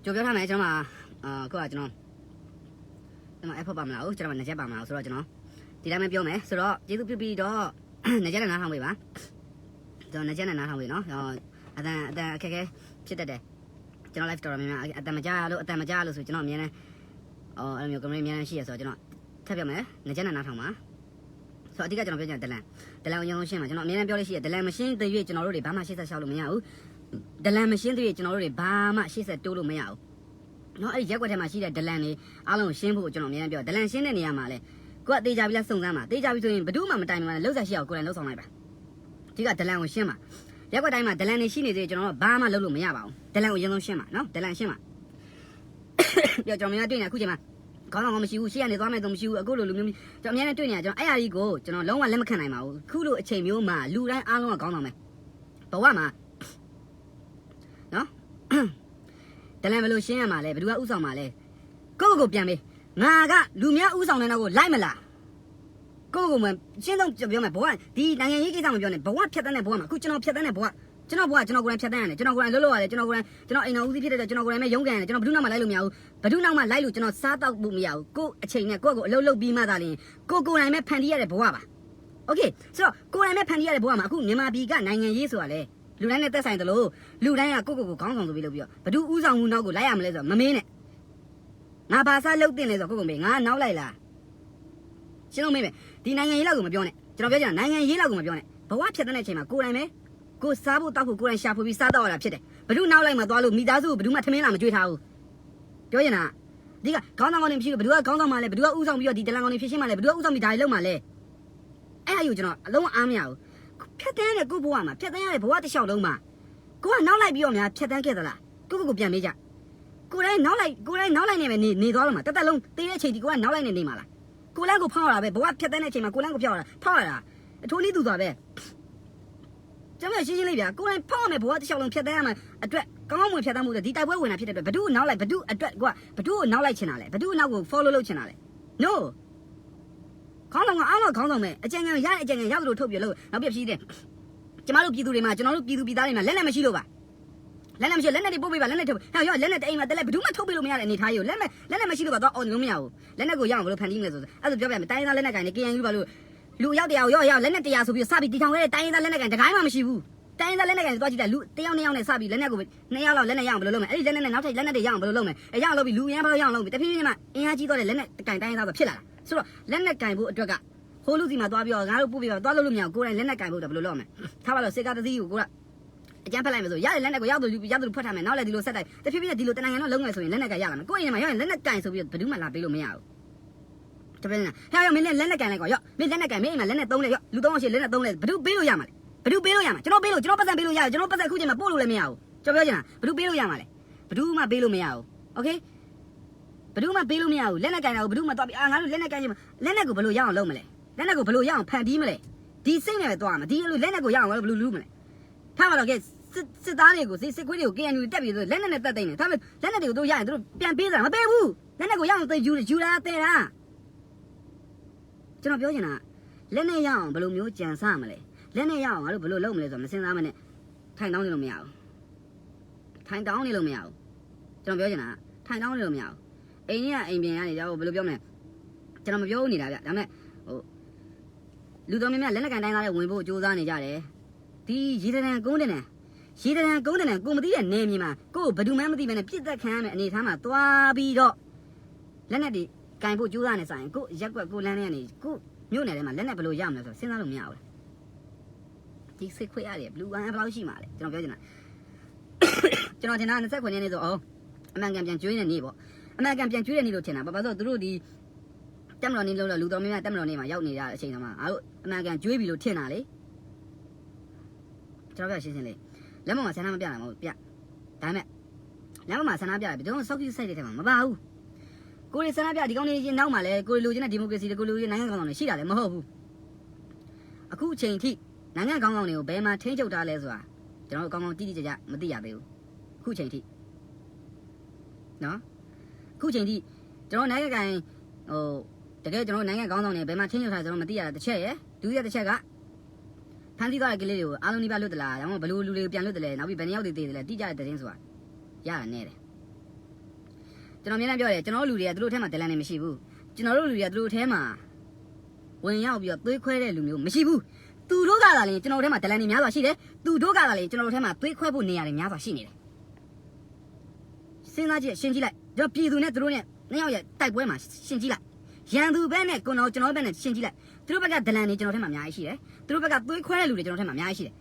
就表他们讲嘛，个讲，那么 Apple 办不了，讲嘛那些办不了，说了讲，第二门表没，说了，这都比着那些人拿上位吧，就那些人拿上位喏，然后但开ဖြစ်တတ်တယ်ကျွန်တော် live တော်တော်များများအတန်မကြားလို့ဆိုကျွန်တော်အမြင်နဲ့အဲ့လိုမျိုး comment အများကြီးရှိရဆိုတော့ကျွန်တော်ထပ်ပြမယ်ငကြက်နဲ့နားထောင်ပါဆိုတော့အဓိကကျွန်တော်ပြောချင်တယ်ဒလန်ကိုရုံရှင်းမှာကျွန်တော်အမြင်နဲ့ပြောလို့ရှိရဒလန်မရှင်းတဲ့၍ကျွန်တော်တို့တွေဘာမှရှေ့ဆက်ရှောက်လို့မရဘူးဒလန်မရှင်းတဲ့၍ကျွန်တော်တို့တွေဘာမှရှေ့ဆက်တိုးလို့မရဘူးเนาะအဲ့ဒီရက်ွက်ထဲမှာရှိတဲ့ဒလန်တွေအားလုံးရှင်းဖို့ကျွန်တော်အမြင်နဲ့ပြောဒလန်ရှင်းတဲ့နေရာမှာလဲကိုကတေးကြပြီလားစုံစမ်းပါတေးကြပြီဆိုရင်ဘယ်သူမှမတိုင်မှလည်းလှုပ်ဆက်ရှိအောင်ကိုယ်တိုင်လှုပ်ဆောင်လိုက်ပါဒီကဒလန်ကိုရှင်းပါရက်ွက်တိုင်းမှာဒလန်နေရှိနေသေးကျွန်တော်တို့ဘာမှလုပ်လို့မရပါဘူးဒလန်ကိုအရင်ဆုံးရှင်းပါနော်ဒလန်ရှင်းပါပြောကျွန်တော်များတွေ့နေအခုချိန်မှာခေါင်းဆောင်ကမရှိဘူးရှေ့ကနေသွားမယ်တော့မရှိဘူးအခုလိုလူမျိုးကျွန်တော်အများနဲ့တွေ့နေတာကျွန်တော်အဲ့အရာကြီးကိုကျွန်တော်လုံးဝလက်မခံနိုင်ပါဘူးခုလိုအချိန်မျိုးမှာလူတိုင်းအားလုံးကခေါင်းဆောင်မယ်ဘဝမှာနော်ဒလန်ဘယ်လိုရှင်းရမှာလဲဘယ်သူကဥဆောင်မှာလဲကိုပြန်ပေးငါကလူများဥဆောင်နေတဲ့ကိုလိုက်မလားကိုမရှင်းတော့ပြောမယ်ဘဝဒီနိုင်ငံရေးကိစ္စမပြောနဲ့ဘဝဖြတ်တန်းတဲ့ဘဝမှာအခုကျွန်တော်ဖြတ်တန်းတဲ့ဘဝကျွန်တော်ကိုယ်တိုင်ဖြတ်တန်းရတယ်ကျွန်တော်ကိုယ်တိုင်လှုပ်ရတယ်ကျွန်တော်ကိုယ်တိုင်ကျွန်တော်အိမ်တော်ဦးစီးဖြစ်တဲ့ကျွန်တော်ကိုယ်တိုင်ပဲရုန်းကန်ရတယ်ကျွန်တော်ဘယ်သူနောက်မှလိုက်လို့မရဘူးဘယ်သူနောက်မှလိုက်လို့ကျွန်တော်စားတောက်ဖို့မရဘူးကိုအချိန်နဲ့ကိုယ့်ကိုအလုပ်လုပ်ပြီးမှသာလျှင်ကိုယ်တိုင်ပဲဖန်တီးရတဲ့ဘဝပါโอเคဆိုတော့ကိုယ်တိုင်ပဲဖန်တီးရတဲ့ဘဝမှာအခုမြန်မာပြည်ကနိုင်ငံရေးဆိုတာလေလူတိုင်းနဲ့သက်ဆိုင်တယ်လို့လူတိုင်းကကိုယ့်ခေါင်းဆောင်ဆိုပြီးလုပ်ပြီးတော့ဘယ်သူဥဆောင်မှုနောက်ကိုလိုက်ရမလဲဆိုတော့မမင်းနဲ့ငါဘာစားလုပ်တင်လဲဆိုတော့ကိုယ်မေးငါနောက်လိုက်လားရှင်းလို့မေးမယ်ဒီနိုင်ငံရေးလောက်ကိုမပြောနဲ့ကျွန်တော်ပြောချင်တာနိုင်ငံရေးလောက်ကိုမပြောနဲ့ဘဝဖြတ်တဲ့အချိန်မှာကိုယ်တိုင်ပဲကိုစားဖို့တောက်ဖို့ကိုယ်တိုင်ရှာဖွေပြီးစားတော့ရတာဖြစ်တယ်ဘယ်သူနောက်လိုက်မှသွားလို့မိသားစုဘယ်သူမှထမင်းလာမကြွေးထားဘူးပြောချင်တာဒီကခေါင်းဆောင်ကောင်းနေမရှိဘူးဘယ်သူကခေါင်းဆောင်မှလဲဘယ်သူကဥဆောင်ပြီးတော့ဒီဒလန်ကောင်းနေဖြစ်ရှင်းမှလဲဘယ်သူကဥဆောင်ပြီးဒါတွေလုပ်မှလဲအဲ့အယူကျွန်တော်အလုံးအားမရဘူးဖြတ်တန်းတဲ့ကိုဘဝမှာဖြတ်တန်းရတဲ့ဘဝတစ်လျှောက်လုံးမှာကိုကနောက်လိုက်ပြီးတော့များဖြတ်တန်းခဲ့သလားကိုပြန်မေးကြကိုယ်တိုင်နောက်လိုက်နေမယ်နေသွားလို့မှာတက်လုံးတေးတဲ့အချိန်ဒီကိုကနောက်လိုက်နေမှာလားကိုလန်းကိုဖောက်ရတာပဲဘဝဖြတ်တန်းတဲ့အချိန်မှာကိုလန်းကိုဖောက်ရတာအထိုးလေးသူသွားပဲကျွန်တော်ရှင်းလေးဗျာကိုယ်တိုင်ဖောက်ရမယ်ဘဝတစ်လျှောက်လုံးဖြတ်တန်းရမှာအတွက်ကောင်းဝင်ဖြတ်တန်းမှုတွေဒီတိုက်ပွဲဝင်တာဖြစ်တဲ့အတွက်ဘသူ့နောက်လိုက်ဘသူ့အတွက်ကိုဘသူ့ကိုနောက်လိုက်ချင်တာလဲဘသူ့နောက်ကို follow လုပ်ချင်တာလဲ no ခေါင်းဆောင်ကအားလုံးခေါင်းဆောင်ပဲအကြံဉာဏ်ရတဲ့အကြံဉာဏ်ရသလိုထုတ်ပြလို့နောက်ပြဖြီးတယ်ကျမတို့ပြည်သူတွေမှာကျွန်တော်တို့ပြည်သူပြည်သားတွေမှာလက်နဲ့မရှိလို့ပါလက်နဲ့မရှိလက်နဲ့တွေပို့ပေးပါလက်နဲ့ထုတ်ဟောလက်နဲ့တိမ်မှာတက်လက်ဘသူမှထုတ်ပေးလို့မရတဲ့အနေထားကြီးကိုလက်နဲ့မရှိလို့ပါတော့အော်လို့မရဘူးလက်နဲ့ကိုရအောင်ဘယ်လိုဖန်တီးမလဲဆိုအဲ့ဒါပြောပြမယ်တိုင်းသားလက်နဲ့ကန်နေ KNU ပါလို့လူရောက်တရားရောလက်နဲ့တရားဆိုပြီးစပြီးတီထောင်ခဲ့တဲ့တိုင်းသားလက်နဲ့ကန်တကိုင်းမှမရှိဘူးတိုင်းသားလက်နဲ့ကန်သွားကြည့်တယ်လူတယောက်နဲ့စပြီးလက်နဲ့ကို2ယောက်လောက်လက်နဲ့ရအောင်ဘယ်လိုလုပ်မလဲအဲ့ဒီလက်နဲ့နောက်ထပ်လက်နဲ့တွေရအောင်ဘယ်လိုလုပ်မလဲအဲ့ရအောင်လုပ်ပြီးလူရမ်းဘာလို့ရအောင်လုပ်ပြီးတဖြည်းဖြည်းမှအင်အားကြီးသွားတဲ့လက်နဲ့ကန်တိုင်းသားဆိုဖြစ်လာတာဆိုတော့လက်နဲ့ကန်ဖို့အတွက်ကဟိုလူစီမှာသွားပြီးတော့ငါတို့ပို့ပြီးတော့သွားလို့မရဘူးကိုယ်တိုင်လက်နဲ့ကန်ဖို့တော့ဘယ်လိုလုပ်မလဲထားပါတော့စေကာတသီးကိုကအကျန်းဖက်လိုက်မယ်ဆိုရတဲ့လက်နဲ့ကိုရောက်သူဖွက်ထားမယ်နောက်လည်းဒီလိုဆက်တိုက်တဖြည်းဖြည်းဒီလိုတနိုင်ငံတော့လုံးမယ်ဆိုရင်လက်နဲ့ကန်ရလာမယ်ကိုယ့်အိမ်မှာရောက်ရင်လက်နဲ့ကန်ဆိုပြီးဘယ်သူမှလာပေးလို့မရဘူးတပည့်နဲ့ဟဲ့ရောက်မင်းလက်နဲ့ကန်လိုက်ကွာရောက်မင်းလက်နဲ့ကန်မင်းအိမ်မှာလက်နဲ့သုံးလဲရောက်လူသုံးအောင်ရှိလက်နဲ့သုံးလဲဘယ်သူပေးလို့ရမှာလဲဘယ်သူပေးလို့ရမှာကျွန်တော်ပတ်စံပေးလို့ရတယ်ကျွန်တော်ပတ်စံခုချိန်မှာပို့လို့လည်းမရဘူးကျွန်တော်ပြောချင်တာဘယ်သူပေးလို့ရမှာလဲဘယ်သူမှပေးလို့မရဘူးโอเคဘယ်သူမှပေးလို့မရဘူးလက်နဲ့ကန်တာကိုဘယ်သူမှသွားပြီးငါတို့လက်နဲ့ကန်ချင်လက်နဲ့ကိုဘယ်လိုရအောင်လုပ်မလဲလက်နဲ့ကိုဘယ်လိုရအောင်ဖန်တီးမလဲဒီစိတ်နဲ့ပဲသွားမှာဒီလိုလက်နဲ့ကိုရအောင်ဘယ်လိုလုပ်မလဲထားပါတော့ကဲစစ်သားတွေကိုစစ်ခွေးတွေကို KNU တက်ပြီးလက်နဲ့တက်သိနေဒါပေမဲ့လက်နဲ့တွေကိုတို့ရရင်တို့ပြန်ပေးတာမပေးဘူးလက်နဲ့ကိုရအောင်သိယူတာတဲတာကျွန်တော်ပြောချင်တာလက်နဲ့ရအောင်ဘယ်လိုမျိုးကြံစမလဲလက်နဲ့ရအောင်ငါတို့ဘယ်လိုလုပ်မလဲဆိုတော့မစင်စားမနဲ့ထိုင်တောင်းနေလို့မရဘူးထိုင်တောင်းနေလို့မရဘူးကျွန်တော်ပြောချင်တာထိုင်တောင်းနေလို့မရဘူးအိမ်ကြီးကအိမ်ပြင်ကနေကြောက်ဘယ်လိုပြောမလဲကျွန်တော်မပြောနေတာဗျဒါပေမဲ့ဟိုလူတော်များများလက်နဲ့ကန်တိုင်းသားတွေဝင်ဖို့ကြိုးစားနေကြတယ်ဒီရေတံကုန်းတဲ့ကိုမသိတဲ့နေမြေမှာကိုဘယ်သူမှမသိဘဲနဲ့ပြစ်သက်ခံရမယ့်အနေထားမှာသွားပြီးတော့လက်နဲ့တွေကင်ဖို့ကြိုးစားနေဆိုင်ကိုရက်ကွက်ကိုလန်းနေကနေကိုမြို့နယ်ထဲမှာလက်နဲ့ဘယ်လိုရမလဲဆိုတော့စဉ်းစားလို့မရဘူးဒီစစ်ခွေရတယ်ဘလူးအန်ဘယ်လောက်ရှိမှာလဲကျွန်တော်ပြောချင်တာကျွန်တော်ထင်တာ29ရက်နေ့ဆိုအမှန်ကန်ပြန်ကျွေးနေနေပေါ့အမှန်ကန်ပြန်ကျွေးတဲ့နေ့လို့ထင်တာဘာလို့ဆိုတော့သူတို့ဒီတက်မတော်နေလို့လူတော်များများတက်မတော်နေမှာရောက်နေကြတဲ့အချိန်တော့မှအားတို့အမှန်ကန်ကျွေးပြီလို့ထင်တာလေကျွန်တော်ပြောရှင်းလေးလက်မမှာဆန္ဒမပြနိုင်ဘူးပြဒါပေမဲ့လက်မမှာဆန္ဒပြတယ်ဘယ်တော့စောက်ကြီးစိုက်တဲ့ထဲမှာမပါဘူးကိုရီဆန္ဒပြဒီကောင်းနေချင်းနောက်မှာလဲကိုရီလူချင်းတဲ့ဒီမိုကရေစီကိုလူချင်းနိုင်ငံကောင်းဆောင်တွေရှိတာလည်းမဟုတ်ဘူးအခုအချိန်ထိနိုင်ငံကောင်းဆောင်တွေကိုဘယ်မှာထိန်းချုပ်ထားလဲဆိုတာကျွန်တော်တို့ကောင်းကောင်းတိတိကျကျမသိရသေးဘူးအခုအချိန်ထိနော်အခုအချိန်ထိကျွန်တော်နိုင်ငံကန်တကယ်ကျွန်တော်နိုင်ငံကောင်းဆောင်တွေဘယ်မှာထိန်းချုပ်ထားကျွန်တော်မသိရတာတစ်ချက်ရယ်ဒုတိယတစ်ချက်ကဖန်တီးသွားတဲ့ကလေးတွေကိုအားလုံးဒီပါလွတ်တလားဒါမှမဟုတ်ဘယ်လိုလူတွေကိုပြန်လွတ်တယ်လဲနောက်ပြီးဘယ်နှစ်ယောက်တွေတည်တယ်လဲတိကျတဲ့သတင်းဆိုတာရတာနဲ့တယ် ကျွန်တော်မြင်လိုက်ပြောတယ်ကျွန်တော်လူတွေကသူတို့ထဲမှာဒလန်နေမရှိဘူးကျွန်တော်တို့လူတွေကသူတို့ထဲမှာဝင်ရောက်ပြီးတော့သွေးခွဲတဲ့လူမျိုးမရှိဘူးသူတို့ကသာလေကျွန်တော်တို့ထဲမှာဒလန်နေများစွာရှိတယ်သူတို့ကသာလေကျွန်တော်တို့ထဲမှာသွေးခွဲဖို့နေရာတွေများစွာရှိနေတယ်စဉ်းစားကြည့်ရှင်းကြည့်လိုက်ကျွန်တော်ပြည်သူနဲ့သူတို့နဲ့နှစ်ယောက်ရဲ့တိုက်ပွဲမှာရှင်းကြည့်လိုက်ရန်သူဘက်နဲ့ကျွန်တော်ဘက်နဲ့ရှင်းကြည့်လိုက်သူတို့ဘက်ကဒလန်နေကျွန်တော်ထဲမှာအများကြီးရှိတယ်သူတို့ဘက်ကသွေးခွဲတဲ့လူတွေကျွန်တော်ထဲမှာအများကြီးရှိတယ်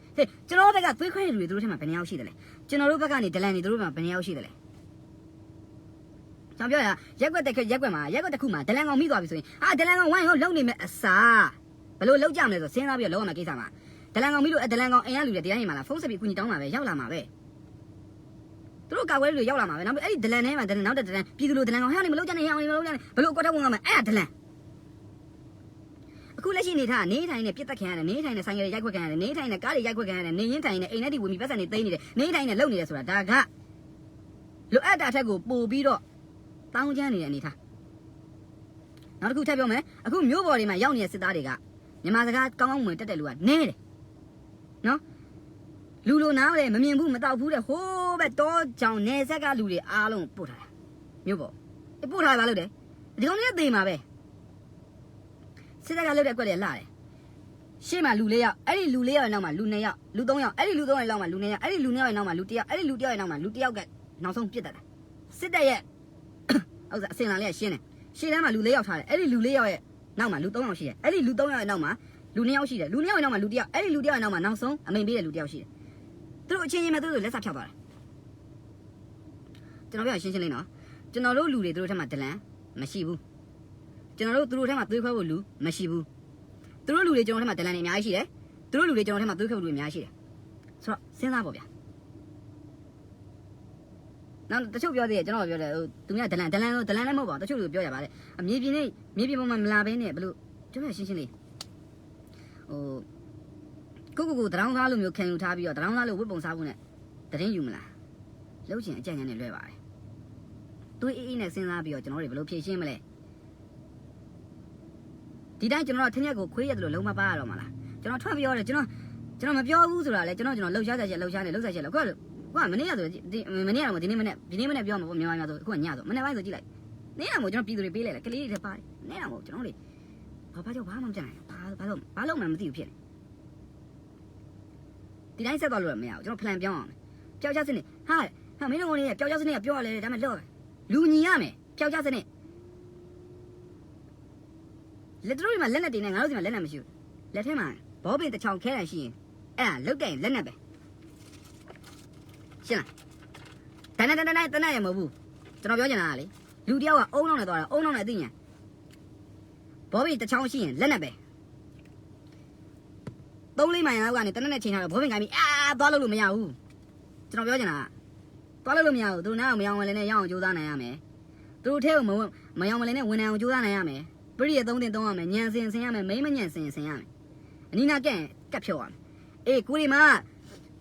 ကျွန်တော်ဘက်ကသွေးခွဲတဲ့လူတွေသူတို့ထဲမှာဘယ်နှယောက်ရှိတယ်လဲကျွန်တော်တို့ဘက်ကနေဒလန်နေသူတို့ဘက်မှာဘယ်နှယောက်ရှိတယ်လဲကျွန်တော်ပြောရရက်ွက်တစ်ခုမှာဒလန်ကောင်မိသွားပြီဆိုရင်ဒလန်ကောင်ဝိုင်းဟောလုံနေမဲ့အစာဘလို့လောက်ကြမလဲဆိုစဉ်းစားပြီးတော့လောက်ရမယ့်ကိစ္စမှာဒလန်ကောင်မိလို့ဒလန်ကောင်အိမ်ရလူတွေတရားရင်မှာလားဖုန်းဆက်ပြီးအကူကြီးတောင်းမှာပဲရောက်လာမှာပဲသူတို့ကာကွယ်လူတွေရောက်လာမှာပဲနောက်ပြီးအဲ့ဒီဒလန်ထဲမှာနောက်တဲ့ဒလန်ပြည်သူလူဒလန်ကောင်ဟဲ့နေမလောက်ကြနဲ့ဟဲ့နေမလောက်ကြနဲ့ဘလို့ကွက်ထက်ဝင်ကမှာအဲ့ဒါဒလန်အခုလက်ရှိနေထားနေထိုင်နေပြစ်တက်ခံရတယ်နေထိုင်နေဆိုင်ရရိုက်ခွက်ခံရတယ်နေထိုင်နေကားတွေရိုက်ခွက်ခံရတယ်နေရင်ထိုင်နေအိမ်ထဲဒီဝင်ပြီးပတ်စံနေသိမ်းနေတယ်နေထိုင်နေလုံနေတယ်ဆိုတာဒါကလိုအပ်တာထက်ကိုပို့ပြီးတော့တောင်းချမ်းနေတဲ့အနေထားနောက်တစ်ခုထပ်ပြောမယ်အခုမြို့ပေါ်တွေမှာရောက်နေတဲ့စစ်သားတွေကမြန်မာစကားကောင်းကောင်းဝင်တက်တဲ့လူကနဲတယ်နော်လူလိုနားလေမမြင်ဘူးမတောက်ဘူးတဲ့ဟိုးပဲတောကြောင်နေဆက်ကလူတွေအားလုံးပို့ထားတာမြို့ပေါ်ပို့ထားပါလို့တယ်ဒီကောင်လေးသေမှာပဲစစ်တပ်ကလုပ်တဲ့ကွက်တွေလှတယ်ရှေ့မှာလူ၄ယောက်အဲ့ဒီလူ၄ယောက်ရဲ့နောက်မှာလူ၂ယောက်လူ၃ယောက်အဲ့ဒီလူ၃ယောက်ရဲ့နောက်မှာလူ၂ယောက်အဲ့ဒီလူ၂ယောက်ရဲ့နောက်မှာလူ၁ယောက်အဲ့ဒီလူ၁ယောက်ရဲ့နောက်မှာလူ၁ယောက်ကနောက်ဆုံးပြစ်တတ်တာစစ်တပ်ရဲ့ဟုတ်စားအစင်လာလေးရှင်းတယ်ရှေ့တန်းမှာလူ၄ယောက်ထားတယ်အဲ့ဒီလူ၄ယောက်ရဲ့နောက်မှာလူ၃ယောက်ရှိတယ်အဲ့ဒီလူ၃ယောက်ရဲ့နောက်မှာလူ၂ယောက်ရှိတယ်လူ၂ယောက်ရဲ့နောက်မှာလူ၁ယောက်အဲ့ဒီလူ၁ယောက်ရဲ့နောက်မှာနောက်ဆုံးအမိန်ပေးတဲ့လူ၁ယောက်ရှိတယ်သူတို့အချင်းချင်းပဲသူတို့လက်ဆက်ဖြောက်သွားတယ်ကျွန်တော်ပြောရှင်းရှင်းလေးနော်ကျွန်တော်တို့လူတွေသူတို့ထက်မှဒလန်မရှိဘူးကျွန်တော်တို့သူတို့ထဲမှာသွေးခွဲဖို့လူမရှိဘူးသူတို့လူတွေကျွန်တော်ထဲမှာဒလန်တွေအများကြီးရှိတယ်သူတို့လူတွေကျွန်တော်ထဲမှာသွေးခွဲဖို့လူအများကြီးရှိတယ်ဆိုတော့စဉ်းစားပေါ့ဗျာနောက်တချို့ပြောသေးတယ်ကျွန်တော်ပြောတယ်ဟိုသူများဒလန်လည်းမဟုတ်ပါဘူးတချို့လူပြောရပါတယ်အမြေပြင်ပေါ်မှာမလာဘဲနဲ့ဘလို့ကျွန်တော်ရှင်းရှင်းလေးဟိုကိုတရောင်းသားလိုမျိုးခံယူထားပြီးတော့တရောင်းသားလိုဝတ်ပုံစားဖို့နဲ့တရင်ယူမလားလှုပ်ချင်အကြံဉာဏ်နဲ့လွဲပါတယ်သွေးအေးနဲ့စဉ်းစားပြီးတော့ကျွန်တော်တွေဘလို့ဖြည့်ရှင်းမလဲဒီတိုင်းကျွန်တော်ထင်းရက်ကိုခွေးရက်လို့လုံးမပါရတော့မှာလားကျွန်တော်ထွက်ပြောတယ်ကျွန်တော်မပြောဘူးဆိုတာလေကျွန်တော်လှုပ်ရှားချက်လှုပ်ရှားချက်လောက်ကိုကမနေ့ကဆိုမနေ့ကတော့ဒီနေ့မနေ့ပြောမှာပေါ့မြန်မာဆိုအခုကညဆိုမနေ့ပိုင်းဆိုကြည့်လိုက်နေ့ကမို့ကျွန်တော်ပြည်သူတွေပေးလိုက်တယ်ကလေးတွေလည်းပါတယ်နေ့ကမို့ကျွန်တော်လေဘာကြောင့်ဘာမှမကြံနိုင်ဘာလို့မှမသိဘူးဖြစ်နေဒီတိုင်းဆက်သွားလို့မရဘူးကျွန်တော် plan ပြောင်းအောင်ပျောက်ချစနစ်ဟာမင်းတို့ကလည်းပျောက်ချစနစ်ကပြောရလေဒါမှလော့လူညီရမယ်ပျောက်ချစနစ်လက်တို့ဒီမှာလက်နဲ့တင်နေငါတို့ဒီမှာလက်နဲ့မရှိဘူးလက်ထဲမှာဘောပင်တစ်ချောင်းခဲတယ်ရှိရင်အဲ့ဒါလုတ်တယ်လက်နဲ့ပဲရှင်းလားတန်းရမဟုတ်ဘူးကျွန်တော်ပြောချင်တာကလေလူတယောက်ကအုံနောက်နဲ့သွားတာအုံနောက်နဲ့အသိဉာဏ်ဘောပင်တစ်ချောင်းရှိရင်လက်နဲ့ပဲ3-4မိုင်လောက်ကနေတန်းနဲ့ချိန်ထားတော့ဘောပင်ကိုင်းပြီးသွားလို့မရဘူးကျွန်တော်ပြောချင်တာသွားလို့မရဘူးသူတို့နားအောင်မယောင်မလဲနဲ့ရအောင်ကြိုးစားနိုင်ရမယ်သူတို့ထဲကိုမယောင်မလဲနဲ့ဝန်ထမ်းအောင်ကြိုးစားနိုင်ရမယ်ပရိယ3တင်3ရမယ်ညံစင်ရမယ်မိမညံစင်ရမယ်အနီးနာကန့်ကတ်ဖြုတ်ရမယ်အေးကိုဒီမှာ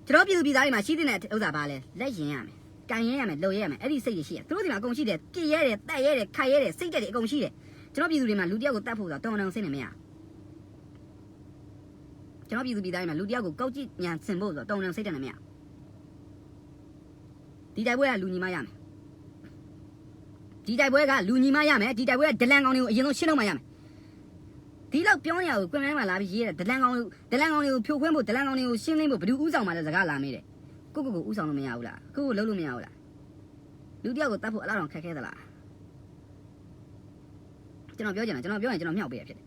ကျွန်တော်ပြည်သူပြည်သားတွေမှာရှိတဲ့ဥစ္စာပါလဲလက်ရင်ရမယ်ကန်ရင်ရမယ်လှုပ်ရမယ်အဲ့ဒီစိတ်ရရှိရသူတို့ဒီမှာအကုန်ရှိတယ်ပြည့်ရဲတယ်တက်ရဲတယ်ခိုက်ရဲတယ်စိတ်တက်တယ်အကုန်ရှိတယ်ကျွန်တော်ပြည်သူတွေမှာလူတယောက်ကိုတတ်ဖို့ဆိုတာတော်တော်စိတ်နေမရကျွန်တော်ပြည်သူပြည်သားတွေမှာလူတယောက်ကိုကောက်ကြည့်ညာဆင်ဖို့ဆိုတော့တော်တော်စိတ်တက်နေမရဒီတိုက်ပွဲကလူညီမရမယ်ဒီတိုက်ပွဲကလူညီမရမယ်ဒီတိုက်ပွဲကဒလန်ကောင်တွေကိုအရင်ဆုံးရှင်းတော့မှရမယ်ဒီလောက်ပြောရအောင်ကွန်မန့်မှာလာပြီးရေးတယ်ဒလန်ကောင်တွေကိုဖြိုခွင်းဖို့ဒလန်ကောင်တွေကိုရှင်းလင်းဖို့ဘယ်သူဥဆောင်မှလဲစကားလာမေးတယ်ကိုဥဆောင်လို့မရဘူးလားကိုလှုပ်လို့မရဘူးလားလူတယောက်ကိုတတ်ဖို့အလားတော်ခက်ခဲသလားကျွန်တော်ပြောချင်တာကျွန်တော်ပြောရင်ကျွန်တော်မြောက်ပေးရဖြစ်တယ်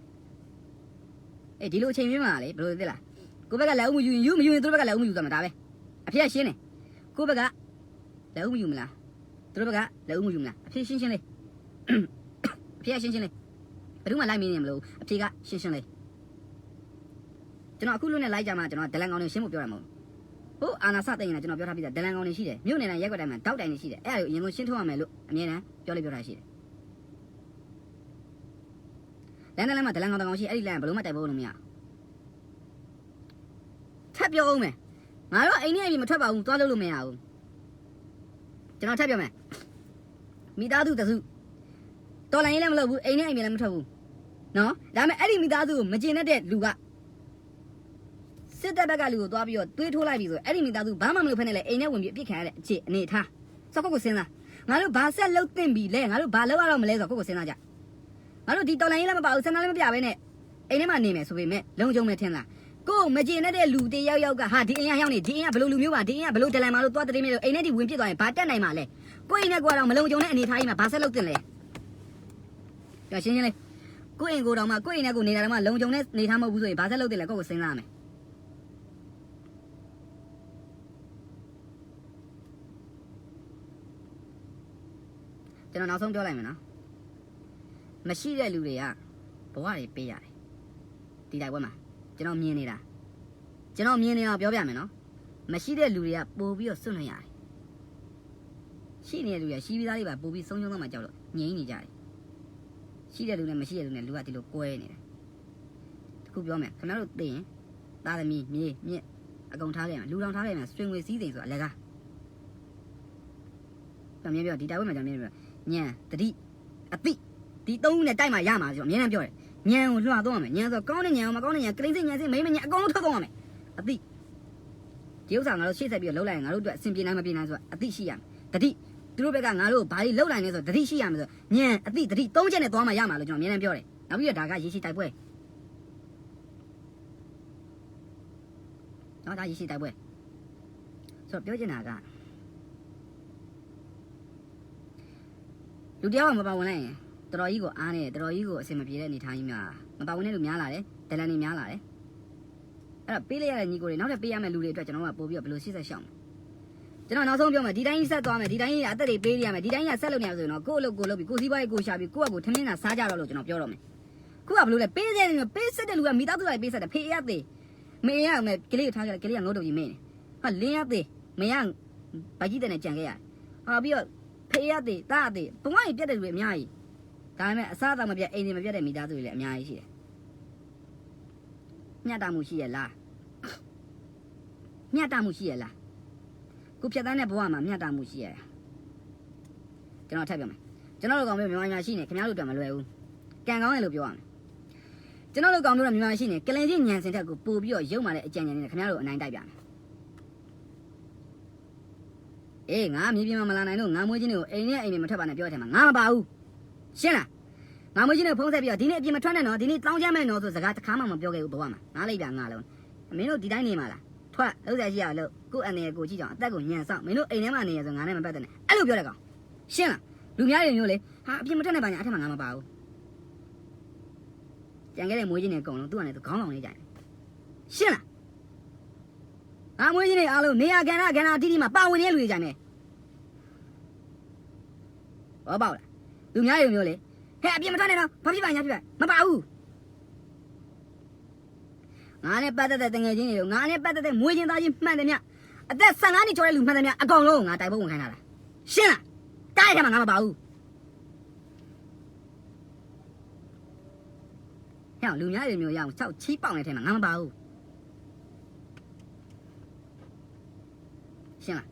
အေးဒီလိုအချိန်မျိုးမှာလေဘယ်လိုသိလားကိုဘက်ကလည်းဥမယူရင်မယူရင်သူတို့ဘက်ကလည်းဥမယူသမှာဒါပဲအဖေကရှင်းတယ်ကိုဘက်ကလည်းဥမယူမလားသူတို့ဘက်ကလည်းဥမယူမလားအဖေရှင်းလေးအဖေကရှင်းလေးဘယ်သူမှလိုက်မင်းနေမလို့အဖေကရှင်းလေးကျွန်တော်အခုလို့နဲ့လိုက်ကြမှာကျွန်တော်ဒလန်ကောင်တွေရှင်းဖို့ပြောရမှာမဟုတ်အာနာစတဲ့ရင်ကျွန်တော်ပြောထားပြီးသားဒလန်ကောင်တွေရှိတယ်မြို့နယ်တိုင်းရက်ွက်တိုင်းမှာတောက်တိုင်တွေရှိတယ်အဲ့ဒါကိုအရင်ဆုံးရှင်းထုတ်ရမယ်လို့အမြဲတမ်းပြောထားရှိတယ်လမ်းမှာဒလန်ကောင်တကောင်ရှိအဲ့ဒီလမ်းဘယ်လိုမှတိုက်ဖို့လို့မရထပ်ပြောအောင်မယ်ငါတို့အိမ်ထဲအပြင်မထွက်ပါဘူးသွားလို့မရဘူးကျွန်တော်ထပ်ပြောမယ်မိသားစုတစုတော်လိုင်းလည်းမလုပ်ဘူးအိမ်ထဲအပြင်လည်းမထွက်ဘူးနော်ဒါပေမဲ့အဲ့ဒီမိသားစုကိုမကျင်တဲ့လူကစစ်တပ်ဘက်ကလူကိုသွားပြီးတော့တွေးထိုးလိုက်ပြီဆိုအဲ့ဒီမိသားစုဘာမှမလုပ်ဖ ೇನೆ လေအိမ်ထဲဝင်ပြီးအပြစ်ခံရတဲ့အခြေအနေထားစကောက်ကိုစဉ်းစား ငါတို့ဘာဆက်လုပ်သင့်ပြီလဲငါတို့ဘာလုပ်ရတော့မလဲဆိုတော့ကိုယ့်ကိုစဉ်းစားကြငါတို့ဒီတော်လိုင်းရေးလည်းမပါဘူးစံသားလည်းမပြဘဲနဲ့အိမ်ထဲမှာနေမယ်ဆိုပေမဲ့လုံခြုံမယ်ထင်လားကိုမကျေနပ်တဲ့လူတယောက်ကဟာဒီအိမ်ကရောက်နေဒီအိမ်ကဘလို့လူမျိုးပါဒီအိမ်ကဘလို့ဒလန်မာလို့သွားတတိမဲလို့အိမ်ထဲဒီဝင်ပြစ်သွားရင်ဘာတက်နိုင်မှာလဲကိုအိမ်နဲ့ကိုတော့မလုံခြုံတဲ့အနေထားကြီးမှာဘာဆက်လုပ်သင့်လဲပြရှင်းရှင်းလေးကိုအိမ်ကိုတော့မှကိုအိမ်နဲ့ကိုနေတာတော့မှလုံခြုံတဲ့နေထားမဟုတ်ဘူးဆိုရင်ဘာဆက်လုပ်သင့်လဲကိုယ့်ကိုစဉ်းစားရမယ်ကျွန်တော်နောက်ဆုံးပြောလိုက်မယ်နော်မရှိတဲ့လူတွေကဘဝတွေပေးရတယ်ဒီတိုက်ပွဲမှာကျွန်တော်မြင်နေတာပြောပြမယ်နော်မရှိတဲ့လူတွေကပို့ပြီးတော့စွန့်လွတ်ရတယ်ရှိနေတဲ့လူတွေရှိပြီးသားတွေပါပို့ပြီးဆုံးရှုံးသွားမှကြောက်လို့ငြိမ်းနေကြတယ်ရှိတဲ့လူနဲ့မရှိတဲ့လူနဲ့လူကဒီလိုကွဲနေတယ်တခုပြောမယ်ခင်ဗျားတို့သိရင်သားသမီးမြေမြင့်အကုန်ထားခဲ့ရမယ်လူတောင်ထားခဲ့ရမယ်ဆွေငွေစည်းစိမ်ဆိုတာအလကားကျွန်တော်မြင်ပြောဒီတိုက်ပွဲမှာကျွန်တော်မြင်ပြောညံတတိအတိဒီသုံးခုနဲ့တိုက်မှရမှာဆိုတော့အများနဲ့ပြောတယ်ညံကိုလွှတ်သွားရမယ်ညံဆိုကောင်းတဲ့ညံမကောင်းတဲ့ညံကလိမ့်စိညံစိမိမညံအကုန်လုံးထွက်သွားရမယ်အတိဒီဥစ္စာငါတို့ရှေ့ဆက်ပြီးတော့လှုပ်လိုက်ရင်ငါတို့အတွက်အဆင်ပြေနိုင်မပြေနိုင်ဆိုတာအတိရှိရမယ်တတိသူတို့ဘက်ကငါတို့ဘာတွေလှုပ်လိုက်နေဆိုတတိရှိရမယ်ဆိုညံအတိတတိသုံးချက်နဲ့သွားမှရမှာလို့ကျွန်တော်အများနဲ့ပြောတယ်နောက်ပြီးတော့ဒါကရေရှိတိုက်ပွဲနော်ဒါရေရှိတိုက်ပွဲဆိုတော့ပြောချင်တာကလူတယောက်ကမပါဝင်လိုက်ရင်တော်တော်ကြီးကိုအားနေတယ်တော်တော်ကြီးကိုအဆင်မပြေတဲ့အနေထားကြီးများမပါဝင်တဲ့လူများလာတယ်ဒလန်တွေများလာတယ်အဲ့တော့ပေးလိုက်ရတဲ့ညီကိုတွေနောက်ထပ်ပေးရမယ့်လူတွေအတွက်ကျွန်တော်ကပို့ပြီးတော့ဘယ်လိုရှေ့ဆက်ရှောင်ကျွန်တော်နောက်ဆုံးပြောမယ်ဒီတိုင်းဆက်သွားမယ်ဒီတိုင်းအသက်တွေပေးရမယ်ဒီတိုင်းကဆက်လုပ်နေရဆိုရင်တော့ကိုယ့်အလုပ်ကိုလုပ်ပြီးကိုယ်စည်းပွားရေးကိုရှာပြီးကိုယ့်အကူထမင်းသာစားကြတော့လို့ကျွန်တော်ပြောတော့မယ်ခုကဘယ်လိုလဲပေးတဲ့ပေးဆက်တဲ့လူကမိသားစုတွေပေးဆက်တယ်ဖေးရသေးမေရမယ်ကလေးကိုထားကြတယ်ကလေးကငုတ်တုပ်ကြီးမင်းဟာလင်းရသေးမရဗကြီးတဲ့နဲ့ကြံခဲ့ရတယ်ဟာပြီးတော့ဖေးရသေးတားသေးဘဝကြီးပြတ်တဲ့လူတွေအများကြီးဒါပေမဲ့အစားအသောက်မပြတ်အိမ်တွေမပြတ်တဲ့မိသားစုတွေလည်းအများကြီးရှိတယ်မျှတမှုရှိရလားမျှတမှုရှိရလားကိုဖြတ်တန်းတဲ့ဘဝမှာမျှတမှုရှိရလားကျွန်တော်ထပ်ပြောမယ်ကျွန်တော်တို့ကောင်မျိုးမြန်မာညာရှိနေခင်ဗျားတို့အတွက်မလွယ်ဘူးကံကောင်းတယ်လို့ပြောရမယ်ကျွန်တော်တို့ကောင်မျိုးတော့မြန်မာရှိနေကလင်ချင်းညံစင်တက်ကိုပို့ပြီးတော့ရုံမာတဲ့အကြံဉာဏ်နဲ့ခင်ဗျားတို့အနိုင်တိုက်ပြမယ်အေးငါမြေပြင်မှာမလာနိုင်လို့ငါမွေးချင်းတွေကိုအိမ်နဲ့အိမ်တွေမထွက်ပါနဲ့ပြောတဲ့ထဲမှာငါမပါဘူးရှင်းလားငါမွေးချင်းတွေဖုံးဆက်ပြီးတော့ဒီနေ့အပြင်မထွက်နဲ့နော်ဒီနေ့တောင်းချမ်းမဲ့နော်ဆိုစကားတစ်ခါမှမပြောခဲ့ဘူးဘဝမှာငါလိုက်ပြငါလုံးမင်းတို့ဒီတိုင်းနေမှာလားထွက်ဥစ္စာရှိရလို့ကိုယ့်အနေနဲ့ကိုကြည့်ကြအောင်အသက်ကိုညံဆောင်မင်းတို့အိမ်ထဲမှာနေရဆိုငါနဲ့မပတ်သက်နဲ့အဲ့လိုပြောတဲ့ကောင်ရှင်းလားလူများတွေမျိုးလေဟာအပြင်မထွက်နဲ့ပါညာအထက်မှာငါမပါဘူးကြံခဲ့တဲ့မွေးချင်းတွေအကုန်လုံးသူ့အနေနဲ့သူခေါင်းလောင်နေကြတယ်ရှင်းလားငါမွေးချင်းတွေအားလုံးနေရကဏ္ဍအတီးတီးမှာပါဝင်နေတဲ့လူတွေကြတယ်ဘောပေါက်လားလူများတွေမျိုးလေဟဲ့အပြင်မထွက်နဲ့တော့ဘာဖြစ်ပါညာဖြစ်ပါမပါဘူးငါနဲ့ပတ်သက်တဲ့တငယ်ချင်းတွေတို့ငါနဲ့ပတ်သက်တဲ့မွေးချင်းသားချင်းမှန်တယ်မြအသက်15နှစ်ကျော်တဲ့လူမှန်တယ်မြအကောင်လုံးငါတိုက်ဖို့ဝင်ခိုင်းတာလားရှင်းလားတိုက်ရမှာငါမပါဘူးဟဲ့လူများတွေမျိုးရအောင်6ချီးပေါက်နေတဲ့အထဲမှာငါမပါဘူးရှင်းလား